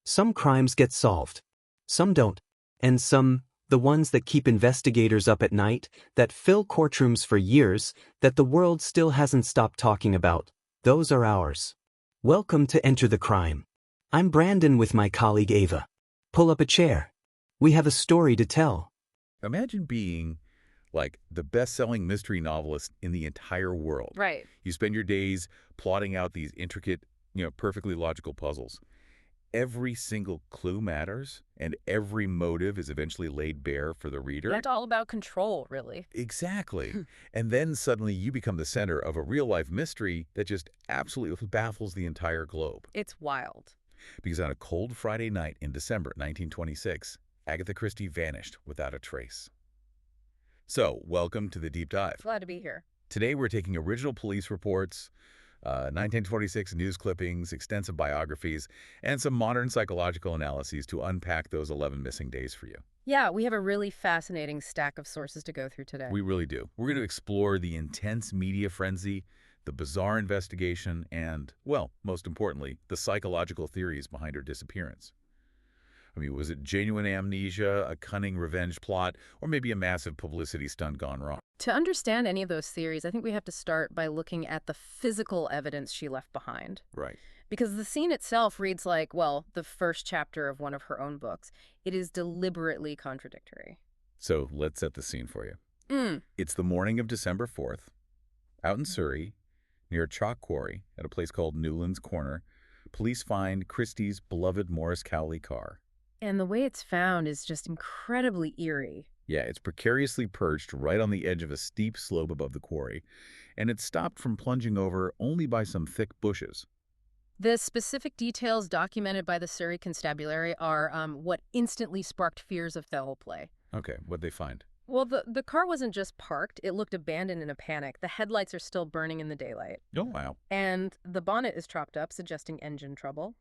Some crimes get solved. Some don't. And some, the ones that keep investigators up at night, that fill courtrooms for years, that the world still hasn't stopped talking about, those are ours. Welcome to Enter the Crime. I'm Brandon with my colleague Ava. Pull up a chair. We have a story to tell. Imagine being like the best-selling mystery novelist in the entire world. Right. You spend your days plotting out these intricate, perfectly logical puzzles. Every single clue matters, and every motive is eventually laid bare for the reader. That's all about control, really. Exactly. And then suddenly you become the center of a real-life mystery that just absolutely baffles the entire globe. It's wild. Because on a cold Friday night in December 1926, Agatha Christie vanished without a trace. So, welcome to the Deep Dive. Glad to be here. Today we're taking original police reports, 1926 news clippings, extensive biographies, and some modern psychological analyses to unpack those 11 missing days for you. Yeah, we have a really fascinating stack of sources to go through today. We really do. We're going to explore the intense media frenzy, the bizarre investigation, and, well, most importantly, the psychological theories behind her disappearance. I mean, was it genuine amnesia, a cunning revenge plot, or maybe a massive publicity stunt gone wrong? To understand any of those theories, I think we have to start by looking at the physical evidence she left behind. Right. Because the scene itself reads like, well, the first chapter of one of her own books. It is deliberately contradictory. So let's set the scene for you. It's the morning of December 4th. Out in Surrey, near a chalk quarry at a place called Newlands Corner, police find Christie's beloved Morris Cowley car. And the way it's found is just incredibly eerie. Yeah, it's precariously perched right on the edge of a steep slope above the quarry, and it's stopped from plunging over only by some thick bushes. The specific details documented by the Surrey Constabulary are what instantly sparked fears of foul play. Okay, what'd they find? Well, the car wasn't just parked. It looked abandoned in a panic. The headlights are still burning in the daylight. Oh, wow. And the bonnet is chopped up, suggesting engine trouble.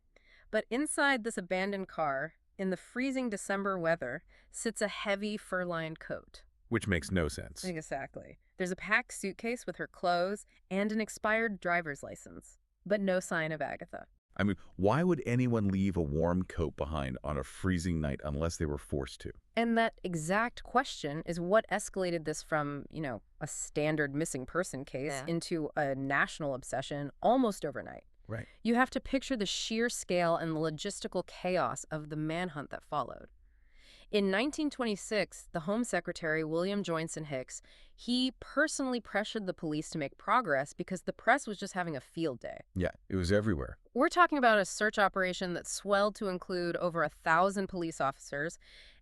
But inside this abandoned car, in the freezing December weather, sits a heavy fur-lined coat. Which makes no sense. Exactly. There's a packed suitcase with her clothes and an expired driver's license, but no sign of Agatha. I mean, why would anyone leave a warm coat behind on a freezing night unless they were forced to? And that exact question is what escalated this from, a standard missing person case into a national obsession almost overnight. Right. You have to picture the sheer scale and the logistical chaos of the manhunt that followed. In 1926, the Home Secretary, William Joynson Hicks, he personally pressured the police to make progress because the press was just having a field day. Yeah, it was everywhere. We're talking about a search operation that swelled to include over 1,000 police officers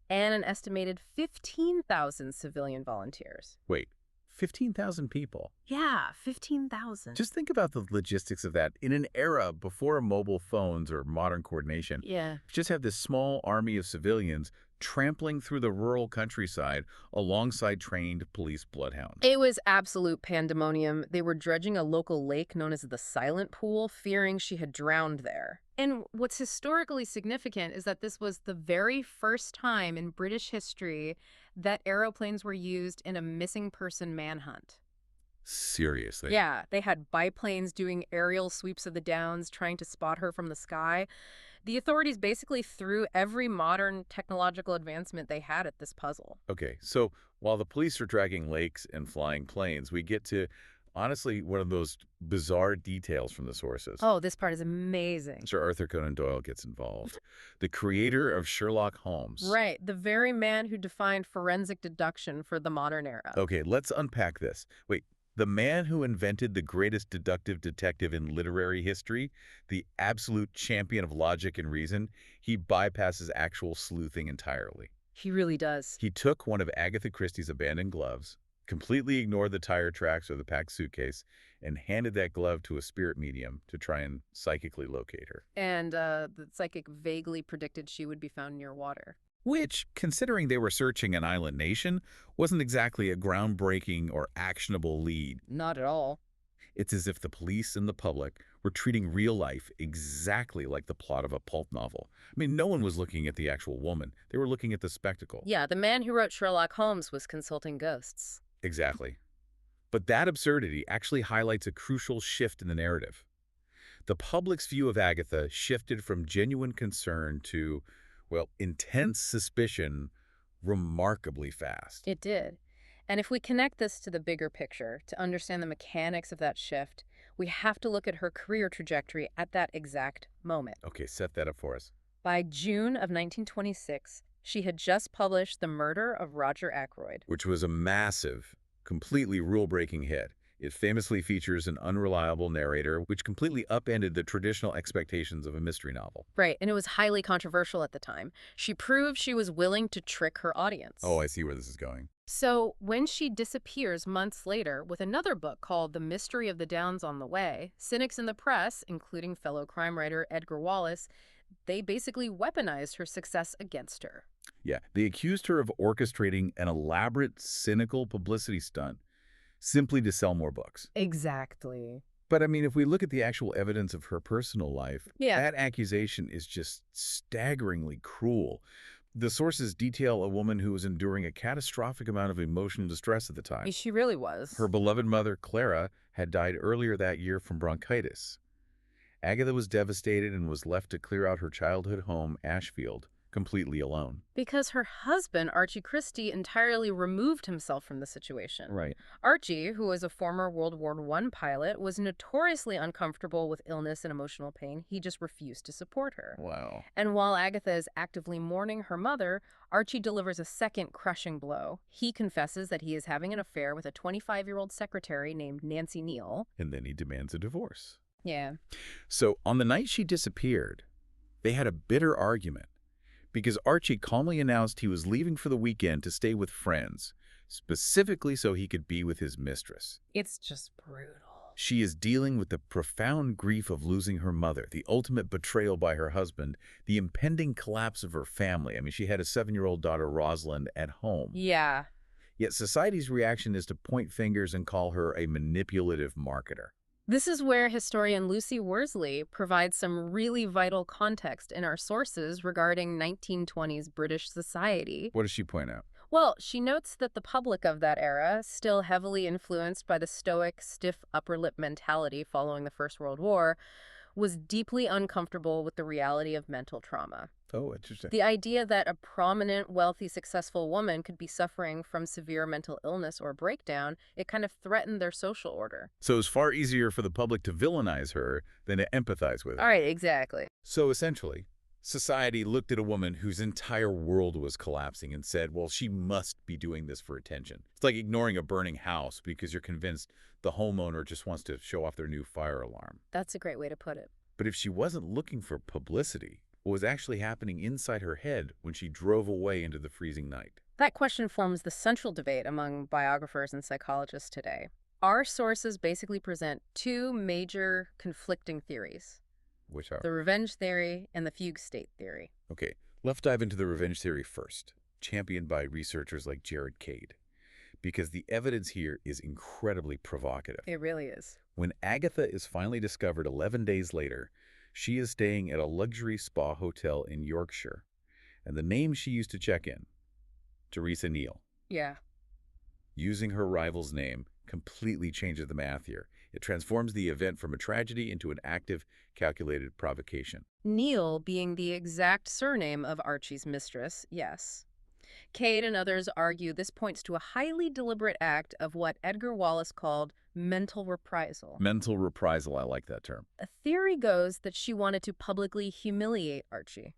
and an estimated 15,000 civilian volunteers. Wait, 15,000 people? Yeah, 15,000. Just think about the logistics of that. In an era before mobile phones or modern coordination, Yeah. just have this small army of civilians trampling through the rural countryside alongside trained police bloodhounds. It was absolute pandemonium. They were dredging a local lake known as the Silent Pool, fearing she had drowned there. And what's historically significant is that this was the very first time in British history that aeroplanes were used in a missing person manhunt. Seriously? Yeah, they had biplanes doing aerial sweeps of the downs, trying to spot her from the sky. The authorities basically threw every modern technological advancement they had at this puzzle. Okay, so while the police are tracking lakes and flying planes, we get to, honestly, one of those bizarre details from the sources. Oh, this part is amazing. Sir Arthur Conan Doyle gets involved. The creator of Sherlock Holmes. Right, the very man who defined forensic deduction for the modern era. Okay, let's unpack this. Wait, the man who invented the greatest deductive detective in literary history, the absolute champion of logic and reason, he bypasses actual sleuthing entirely. He really does. He took one of Agatha Christie's abandoned gloves, completely ignored the tire tracks or the packed suitcase, and handed that glove to a spirit medium to try and psychically locate her. And the psychic vaguely predicted she would be found near water. Which, considering they were searching an island nation, wasn't exactly a groundbreaking or actionable lead. Not at all. It's as if the police and the public were treating real life exactly like the plot of a pulp novel. I mean, no one was looking at the actual woman. They were looking at the spectacle. Yeah, the man who wrote Sherlock Holmes was consulting ghosts. Exactly. But that absurdity actually highlights a crucial shift in the narrative. The public's view of Agatha shifted from genuine concern to, well, intense suspicion remarkably fast. It did. And if we connect this to the bigger picture, to understand the mechanics of that shift, we have to look at her career trajectory at that exact moment. Okay, set that up for us. By June of 1926, she had just published The Murder of Roger Ackroyd. Which was a massive, completely rule-breaking hit. It famously features an unreliable narrator, which completely upended the traditional expectations of a mystery novel. Right, and it was highly controversial at the time. She proved she was willing to trick her audience. Oh, I see where this is going. So when she disappears months later with another book called The Mystery of the Downs on the Way, cynics in the press, including fellow crime writer Edgar Wallace, they basically weaponized her success against her. Yeah, they accused her of orchestrating an elaborate, cynical publicity stunt simply to sell more books. Exactly. But I mean, if we look at the actual evidence of her personal life, Yeah. that accusation is just staggeringly cruel. The sources detail a woman who was enduring a catastrophic amount of emotional distress at the time. She really was. Her beloved mother, Clara, had died earlier that year from bronchitis. Agatha was devastated and was left to clear out her childhood home, Ashfield, completely alone. Because her husband, Archie Christie, entirely removed himself from the situation. Right. Archie, who was a former World War I pilot, was notoriously uncomfortable with illness and emotional pain. He just refused to support her. Wow. And while Agatha is actively mourning her mother, Archie delivers a second crushing blow. He confesses that he is having an affair with a 25-year-old secretary named Nancy Neal. And then he demands a divorce. Yeah. So on the night she disappeared, they had a bitter argument because Archie calmly announced he was leaving for the weekend to stay with friends, specifically so he could be with his mistress. It's just brutal. She is dealing with the profound grief of losing her mother, the ultimate betrayal by her husband, the impending collapse of her family. I mean, she had a 7-year-old daughter, Rosalind, at home. Yeah. Yet society's reaction is to point fingers and call her a manipulative marketer. This is where historian Lucy Worsley provides some really vital context in our sources regarding 1920s British society. What does she point out? Well, she notes that the public of that era, still heavily influenced by the stoic, stiff upper lip mentality following the First World War, was deeply uncomfortable with the reality of mental trauma. Oh, interesting. The idea that a prominent, wealthy, successful woman could be suffering from severe mental illness or breakdown, it kind of threatened their social order. So it's far easier for the public to villainize her than to empathize with her. All right, exactly. So essentially, society looked at a woman whose entire world was collapsing and said, well, she must be doing this for attention. It's like ignoring a burning house because you're convinced the homeowner just wants to show off their new fire alarm. That's a great way to put it. But if she wasn't looking for publicity, what was actually happening inside her head when she drove away into the freezing night? That question forms the central debate among biographers and psychologists today. Our sources basically present two major conflicting theories: Which are? the revenge theory and the fugue state theory. Okay, let's dive into the revenge theory first, championed by researchers like Jared Cade, because the evidence here is incredibly provocative. It really is. When Agatha is finally discovered 11 days later, she is staying at a luxury spa hotel in Yorkshire, and the name she used to check in, Teresa Neal. Yeah. Using her rival's name completely changes the math here. It transforms the event from a tragedy into an active, calculated provocation. Neal being the exact surname of Archie's mistress, yes. Cade and others argue this points to a highly deliberate act of what Edgar Wallace called mental reprisal. Mental reprisal, I like that term. A theory goes that she wanted to publicly humiliate Archie.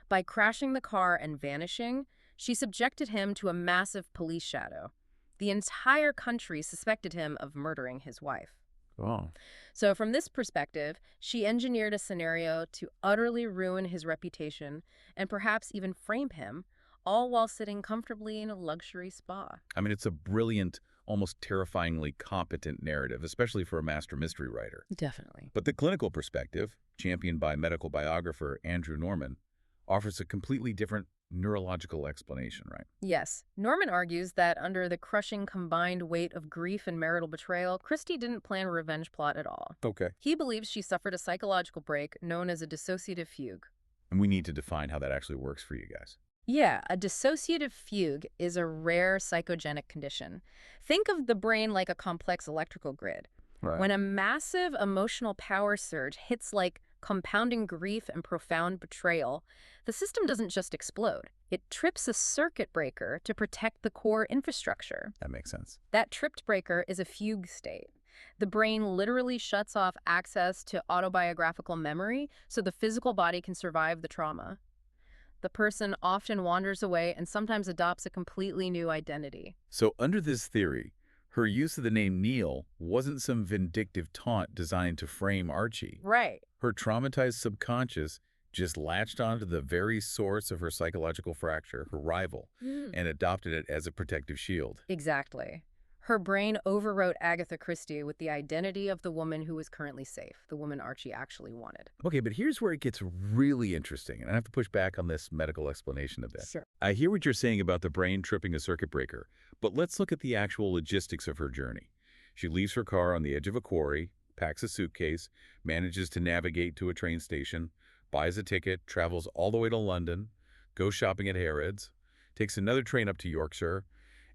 By crashing the car and vanishing, she subjected him to a massive police shadow. The entire country suspected him of murdering his wife. Oh. So from this perspective, she engineered a scenario to utterly ruin his reputation and perhaps even frame him, all while sitting comfortably in a luxury spa. I mean, it's a brilliant, almost terrifyingly competent narrative, especially for a master mystery writer. Definitely. But the clinical perspective, championed by medical biographer Andrew Norman, offers a completely different neurological explanation, right? Yes. Norman argues that under the crushing combined weight of grief and marital betrayal, Christie didn't plan a revenge plot at all. Okay. He believes she suffered a psychological break known as a dissociative fugue. And we need to define how that actually works for you guys. Yeah, a dissociative fugue is a rare psychogenic condition. Think of the brain like a complex electrical grid. Right. When a massive emotional power surge hits like compounding grief and profound betrayal, the system doesn't just explode. It trips a circuit breaker to protect the core infrastructure. That makes sense. That tripped breaker is a fugue state. The brain literally shuts off access to autobiographical memory so the physical body can survive the trauma. The person often wanders away and sometimes adopts a completely new identity. So under this theory, her use of the name Neil wasn't some vindictive taunt designed to frame Archie. Right. Her traumatized subconscious just latched onto the very source of her psychological fracture, her rival, and adopted it as a protective shield. Exactly. Her brain overwrote Agatha Christie with the identity of the woman who was currently safe, the woman Archie actually wanted. Okay, but here's where it gets really interesting, and I have to push back on this medical explanation a bit. Sure. I hear what you're saying about the brain tripping a circuit breaker, but let's look at the actual logistics of her journey. She leaves her car on the edge of a quarry, packs a suitcase, manages to navigate to a train station, buys a ticket, travels all the way to London, goes shopping at Harrods, takes another train up to Yorkshire,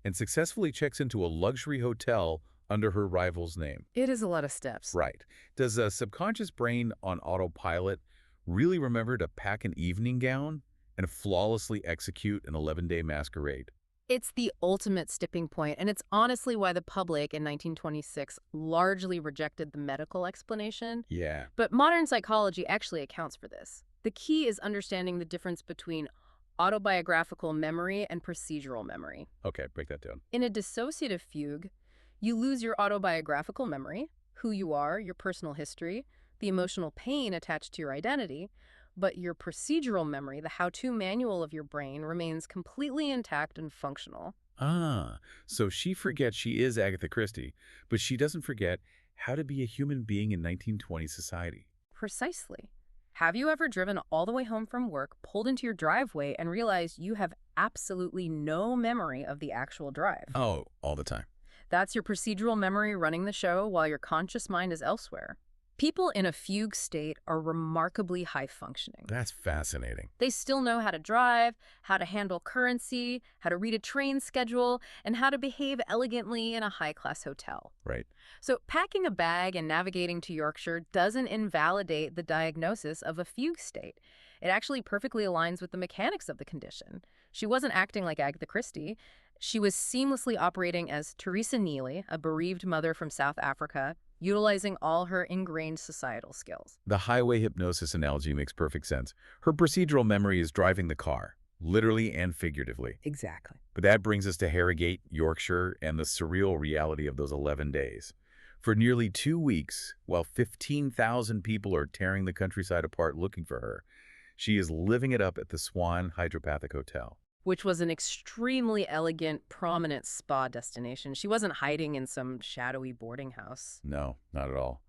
and successfully checks into a luxury hotel under her rival's name. It is a lot of steps. Right. Does a subconscious brain on autopilot really remember to pack an evening gown and flawlessly execute an 11-day masquerade? It's the ultimate tipping point, and it's honestly why the public in 1926 largely rejected the medical explanation. Yeah. But modern psychology actually accounts for this. The key is understanding the difference between autobiographical memory and procedural memory. Okay, break that down. In a dissociative fugue, you lose your autobiographical memory, who you are, your personal history, the emotional pain attached to your identity, but your procedural memory, the how-to manual of your brain, remains completely intact and functional. Ah, so she forgets she is Agatha Christie, but she doesn't forget how to be a human being in 1920 society. Precisely. Have you ever driven all the way home from work, pulled into your driveway, and realized you have absolutely no memory of the actual drive? Oh, all the time. That's your procedural memory running the show while your conscious mind is elsewhere. People in a fugue state are remarkably high-functioning. That's fascinating. They still know how to drive, how to handle currency, how to read a train schedule, and how to behave elegantly in a high-class hotel. Right. So packing a bag and navigating to Yorkshire doesn't invalidate the diagnosis of a fugue state. It actually perfectly aligns with the mechanics of the condition. She wasn't acting like Agatha Christie. She was seamlessly operating as Teresa Neely, a bereaved mother from South Africa, utilizing all her ingrained societal skills. The highway hypnosis analogy makes perfect sense. Her procedural memory is driving the car, literally and figuratively. Exactly. But that brings us to Harrogate, Yorkshire, and the surreal reality of those 11 days. For nearly 2 weeks, while 15,000 people are tearing the countryside apart looking for her, she is living it up at the Swan Hydropathic Hotel. Which was an extremely elegant, prominent spa destination. She wasn't hiding in some shadowy boarding house. No, not at all.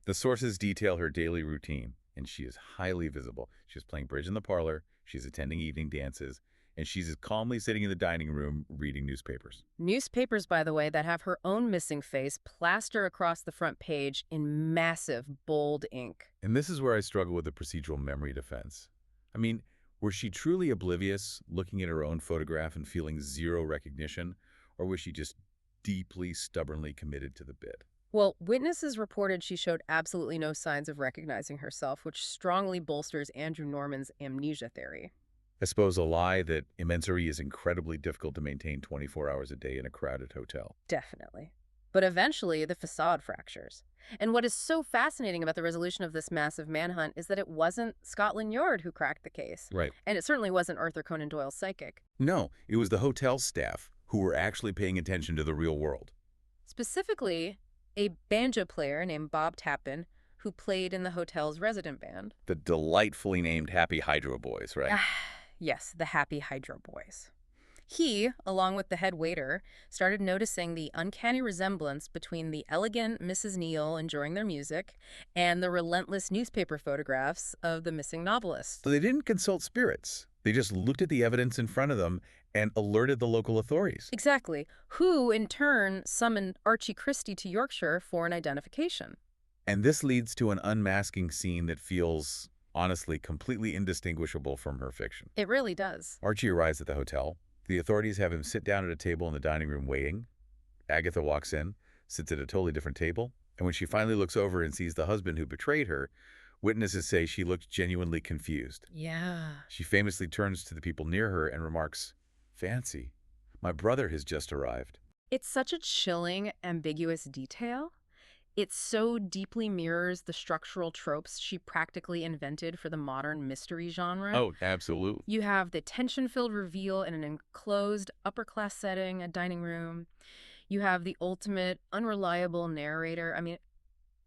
The sources detail her daily routine, and she is highly visible. She's playing bridge in the parlor, she's attending evening dances, and she's calmly sitting in the dining room reading newspapers. Newspapers, by the way, that have her own missing face plastered across the front page in massive, bold ink. And this is where I struggle with the procedural memory defense. I mean, was she truly oblivious, looking at her own photograph and feeling zero recognition, or was she just deeply, stubbornly committed to the bit? Well, witnesses reported she showed absolutely no signs of recognizing herself, which strongly bolsters Andrew Norman's amnesia theory. I suppose a lie that immensity is incredibly difficult to maintain 24 hours a day in a crowded hotel. Definitely. But eventually, the facade fractures. And what is so fascinating about the resolution of this massive manhunt is that it wasn't Scotland Yard who cracked the case. Right. And it certainly wasn't Arthur Conan Doyle's psychic. No, it was the hotel staff who were actually paying attention to the real world. Specifically, a banjo player named Bob Tappan, who played in the hotel's resident band. The delightfully named Happy Hydro Boys, right? Yes, the Happy Hydro Boys. He, along with the head waiter, started noticing the uncanny resemblance between the elegant Mrs. Neal enjoying their music and the relentless newspaper photographs of the missing novelist. So they didn't consult spirits. They just looked at the evidence in front of them and alerted the local authorities. Exactly, who in turn summoned Archie Christie to Yorkshire for an identification. And this leads to an unmasking scene that feels, honestly, completely indistinguishable from her fiction. It really does. Archie arrives at the hotel. The authorities have him sit down at a table in the dining room waiting. Agatha walks in, sits at a totally different table, And when she finally looks over and sees the husband who betrayed her, witnesses say she looked genuinely confused. Yeah. She famously turns to the people near her and remarks, "Fancy, my brother has just arrived." It's such a chilling, ambiguous detail. It so deeply mirrors the structural tropes she practically invented for the modern mystery genre. Oh, absolutely. You have the tension-filled reveal in an enclosed, upper-class setting, a dining room. You have the ultimate, unreliable narrator. I mean,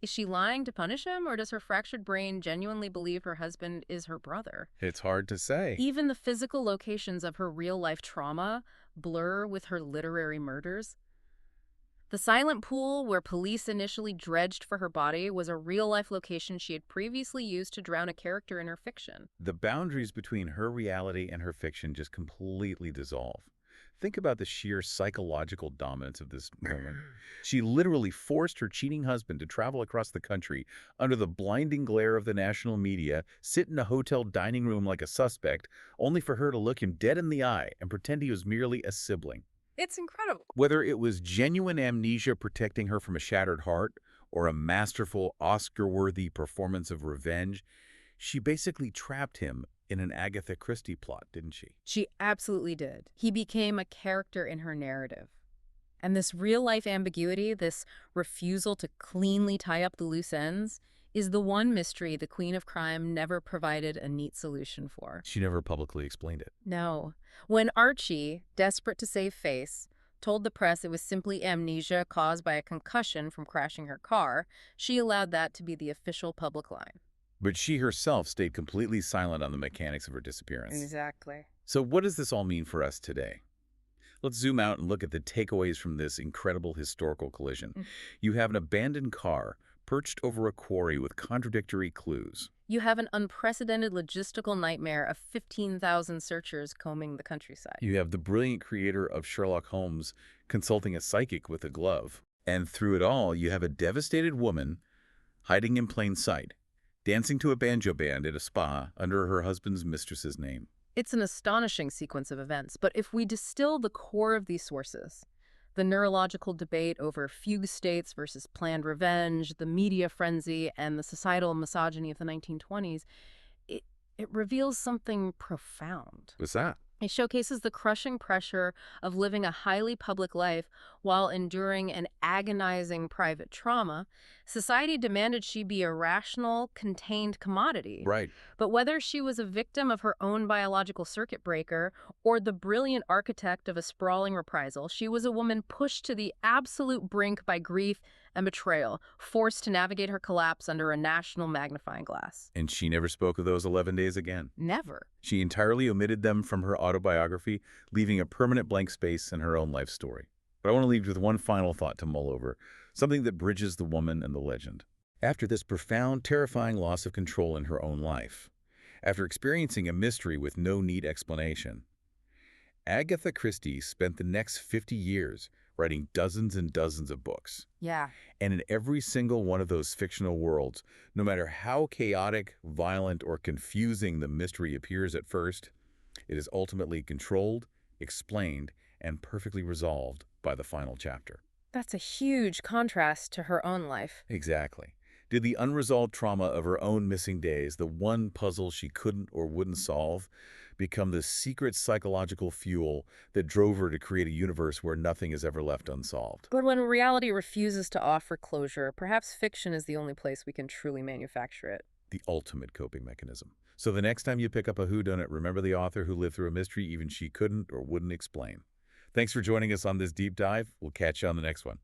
is she lying to punish him, or does her fractured brain genuinely believe her husband is her brother? It's hard to say. Even the physical locations of her real-life trauma blur with her literary murders. The silent pool where police initially dredged for her body was a real-life location she had previously used to drown a character in her fiction. The boundaries between her reality and her fiction just completely dissolve. Think about the sheer psychological dominance of this woman. She literally forced her cheating husband to travel across the country under the blinding glare of the national media, sit in a hotel dining room like a suspect, only for her to look him dead in the eye and pretend he was merely a sibling. It's incredible. Whether it was genuine amnesia protecting her from a shattered heart or a masterful, Oscar-worthy performance of revenge, she basically trapped him in an Agatha Christie plot, didn't she? She absolutely did. He became a character in her narrative. And this real-life ambiguity, this refusal to cleanly tie up the loose ends, is the one mystery the Queen of Crime never provided a neat solution for. She never publicly explained it. No. When Archie, desperate to save face, told the press it was simply amnesia caused by a concussion from crashing her car, she allowed that to be the official public line. But she herself stayed completely silent on the mechanics of her disappearance. Exactly. So what does this all mean for us today? Let's zoom out and look at the takeaways from this incredible historical collision. You have an abandoned car perched over a quarry with contradictory clues. You have an unprecedented logistical nightmare of 15,000 searchers combing the countryside. You have the brilliant creator of Sherlock Holmes consulting a psychic with a glove. And through it all, you have a devastated woman hiding in plain sight, dancing to a banjo band at a spa under her husband's mistress's name. It's an astonishing sequence of events, but if we distill the core of these sources, the neurological debate over fugue states versus planned revenge, the media frenzy, and the societal misogyny of the 1920s, it reveals something profound. What's that? It showcases the crushing pressure of living a highly public life while enduring an agonizing private trauma. Society demanded she be a rational, contained commodity. Right. But whether she was a victim of her own biological circuit breaker or the brilliant architect of a sprawling reprisal, she was a woman pushed to the absolute brink by grief and betrayal, forced to navigate her collapse under a national magnifying glass. And she never spoke of those 11 days again. Never. She entirely omitted them from her autobiography, leaving a permanent blank space in her own life story. But I want to leave you with one final thought to mull over, something that bridges the woman and the legend. After this profound, terrifying loss of control in her own life, after experiencing a mystery with no neat explanation, Agatha Christie spent the next 50 years writing dozens and dozens of books. Yeah. And in every single one of those fictional worlds, no matter how chaotic, violent, or confusing the mystery appears at first, it is ultimately controlled, explained, and perfectly resolved by the final chapter. That's a huge contrast to her own life. Exactly. Did the unresolved trauma of her own missing days, the one puzzle she couldn't or wouldn't solve, become the secret psychological fuel that drove her to create a universe where nothing is ever left unsolved? But when reality refuses to offer closure, perhaps fiction is the only place we can truly manufacture it. The ultimate coping mechanism. So the next time you pick up a whodunit, remember the author who lived through a mystery even she couldn't or wouldn't explain. Thanks for joining us on this deep dive. We'll catch you on the next one.